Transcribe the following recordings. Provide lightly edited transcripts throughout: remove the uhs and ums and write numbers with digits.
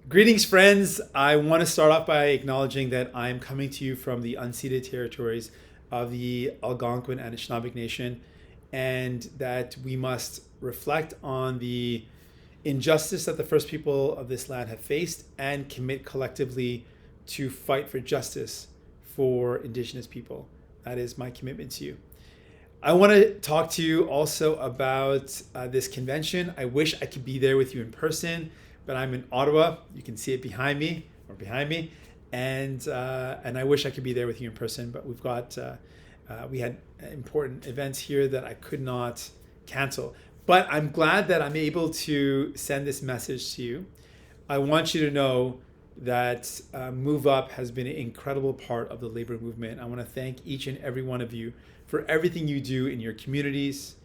Greetings, friends. I want to start off by acknowledging that I'm coming to you from the unceded territories of the Algonquin and Anishinaabe Nation, and that we must reflect on the injustice that the first people of this land have faced and commit collectively to fight for justice for Indigenous people. That is my commitment to you. I want to talk to you also about this convention. I wish I could be there with you in person, but I'm in Ottawa. You can see it behind me, and I wish I could be there with you in person. But we had important events here that I could not cancel. But I'm glad that I'm able to send this message to you. I want you to know that MoveUP has been an incredible part of the labor movement. I want to thank each and every one of you for everything you do in your communities,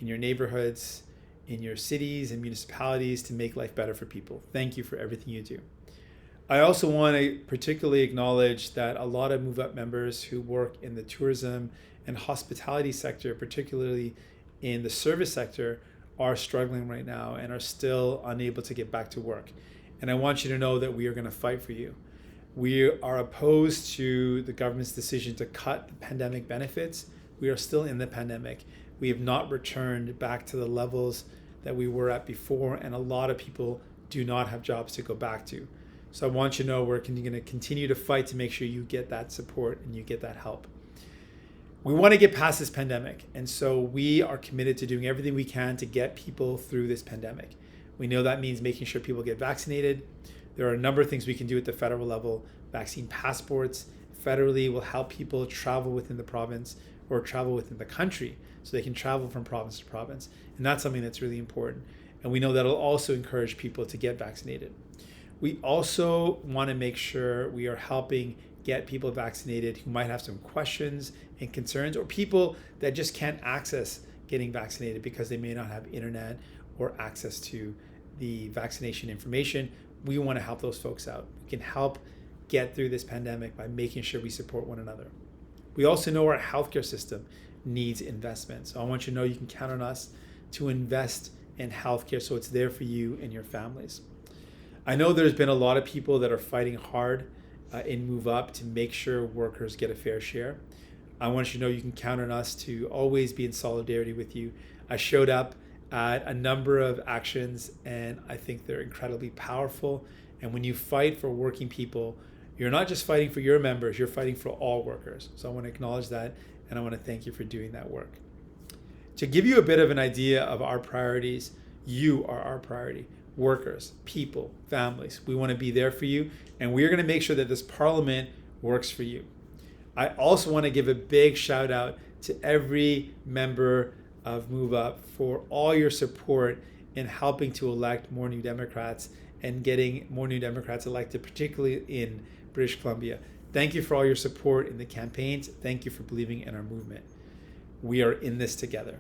in your neighborhoods, in your cities and municipalities to make life better for people. Thank you for everything you do. I also want to particularly acknowledge that a lot of MoveUP members who work in the tourism and hospitality sector, particularly in the service sector, are struggling right now and are still unable to get back to work. And I want you to know that we are going to fight for you. We are opposed to the government's decision to cut the pandemic benefits. We are still in the pandemic. We have not returned back to the levels that we were at before, and a lot of people do not have jobs to go back to. So I want you to know we're going to continue to fight to make sure you get that support and you get that help. We want to get past this pandemic, and so we are committed to doing everything we can to get people through this pandemic. We know that means making sure people get vaccinated. There are a number of things we can do at the federal level. Vaccine passports federally will help people travel within the province or travel within the country so they can travel from province to province. And that's something that's really important. And we know that'll also encourage people to get vaccinated. We also want to make sure we are helping get people vaccinated who might have some questions and concerns, or people that just can't access getting vaccinated because they may not have internet or access to the vaccination information. We want to help those folks out. We can help get through this pandemic by making sure we support one another. We also know our healthcare system needs investment. So I want you to know you can count on us to invest in healthcare so it's there for you and your families. I know there's been a lot of people that are fighting hard in MoveUP to make sure workers get a fair share. I want you to know you can count on us to always be in solidarity with you. I showed up at a number of actions, and I think they're incredibly powerful. And when you fight for working people, you're not just fighting for your members, you're fighting for all workers. So I want to acknowledge that, and I want to thank you for doing that work. To give you a bit of an idea of our priorities, you are our priority. Workers, people, families. We want to be there for you, and we're going to make sure that this parliament works for you. I also want to give a big shout out to every member of MoveUP for all your support in helping to elect more New Democrats and getting more New Democrats elected, particularly in British Columbia. Thank you for all your support in the campaigns. Thank you for believing in our movement. We are in this together.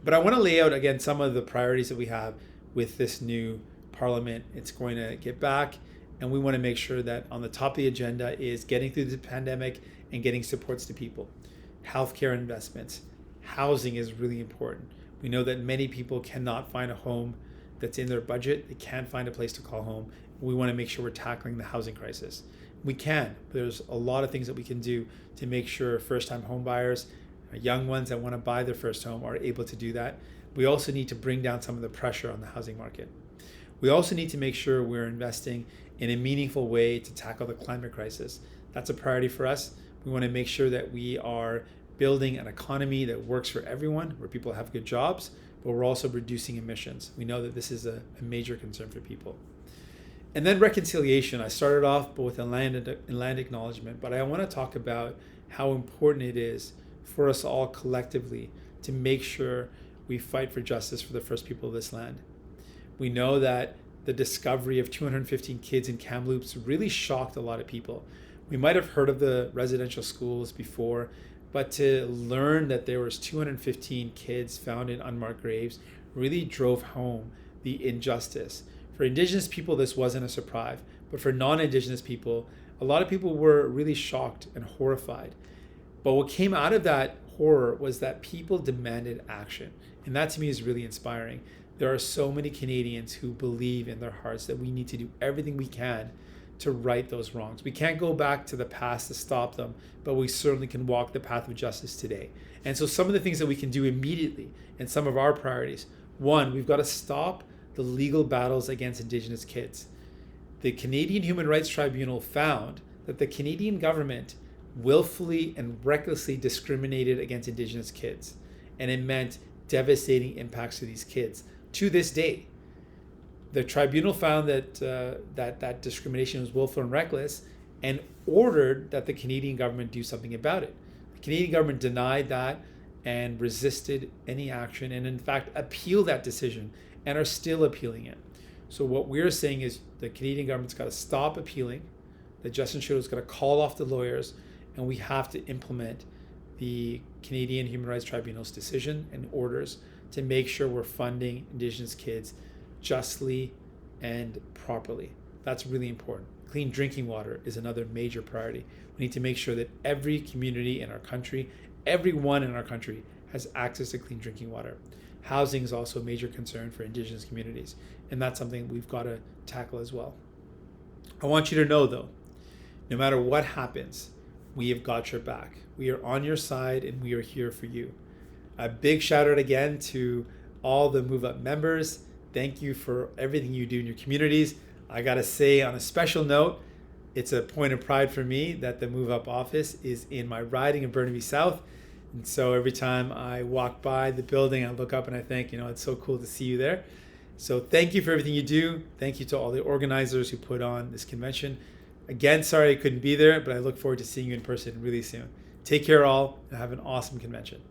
But I want to lay out again some of the priorities that we have with this new parliament. It's going to get back, and we want to make sure that on the top of the agenda is getting through the pandemic and getting supports to people. Healthcare investments. Housing is really important. We know that many people cannot find a home that's in their budget. They can't find a place to call home. We want to make sure we're tackling the housing crisis. We can. There's a lot of things that we can do to make sure first-time home buyers, young ones that want to buy their first home, are able to do that. We also need to bring down some of the pressure on the housing market. We also need to make sure we're investing in a meaningful way to tackle the climate crisis. That's a priority for us. We want to make sure that we are building an economy that works for everyone, where people have good jobs, but we're also reducing emissions. We know that this is a major concern for people. And then reconciliation. I started off with a land acknowledgement, but I want to talk about how important it is for us all collectively to make sure we fight for justice for the first people of this land. We know that the discovery of 215 kids in Kamloops really shocked a lot of people. We might have heard of the residential schools before, but to learn that there was 215 kids found in unmarked graves really drove home the injustice. For Indigenous people, this wasn't a surprise, but for non-Indigenous people, a lot of people were really shocked and horrified. But what came out of that horror was that people demanded action. And that to me is really inspiring. There are so many Canadians who believe in their hearts that we need to do everything we can to right those wrongs. We can't go back to the past to stop them, but we certainly can walk the path of justice today. And so some of the things that we can do immediately and some of our priorities. One, we've got to stop the legal battles against Indigenous kids. The Canadian Human Rights Tribunal found that the Canadian government willfully and recklessly discriminated against Indigenous kids, and it meant devastating impacts to these kids to this day. The tribunal found that that discrimination was willful and reckless and ordered that the Canadian government do something about it. The Canadian government denied that and resisted any action, and in fact appealed that decision and are still appealing it. So what we're saying is the Canadian government's got to stop appealing, that Justin Trudeau's got to call off the lawyers, and we have to implement the Canadian Human Rights Tribunal's decision and orders to make sure we're funding Indigenous kids justly and properly. That's really important. Clean drinking water is another major priority. We need to make sure that every community in our country, everyone in our country, has access to clean drinking water. Housing is also a major concern for Indigenous communities, and that's something we've got to tackle as well. I want you to know, though, no matter what happens, we have got your back. We are on your side, and we are here for you. A big shout out again to all the MoveUP members. Thank you for everything you do in your communities. I gotta say, on a special note, it's a point of pride for me that the MoveUP office is in my riding of Burnaby South. And so every time I walk by the building, I look up and I think, it's so cool to see you there. So thank you for everything you do. Thank you to all the organizers who put on this convention. Again, sorry I couldn't be there, but I look forward to seeing you in person really soon. Take care all, and have an awesome convention.